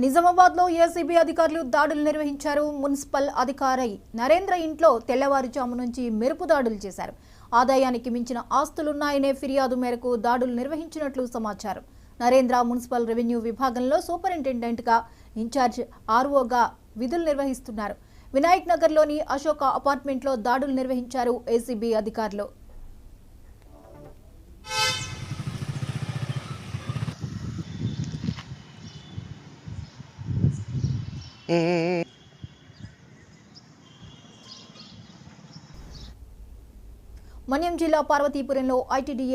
నిజామాబాద్లో ఏసీబీ అధికారులు దాడులు నిర్వహించారు. మున్సిపల్ అధికారి నరేంద్ర ఇంట్లో తెల్లవారుజాము నుంచి మెరుపు దాడులు చేశారు. ఆదాయానికి మించిన ఆస్తులున్నాయనే ఫిర్యాదు మేరకు దాడులు నిర్వహించినట్లు సమాచారం. నరేంద్ర మున్సిపల్ రెవెన్యూ విభాగంలో సూపరింటెండెంట్గా, ఇన్ఛార్జ్ ఆర్ఓగా విధులు నిర్వహిస్తున్నారు. వినాయక్ నగర్లోని అశోక అపార్ట్మెంట్లో దాడులు నిర్వహించారు ఏసీబీ అధికారులు. మన్యం జిల్లా పార్వతీపురంలో ఐటీడీఏ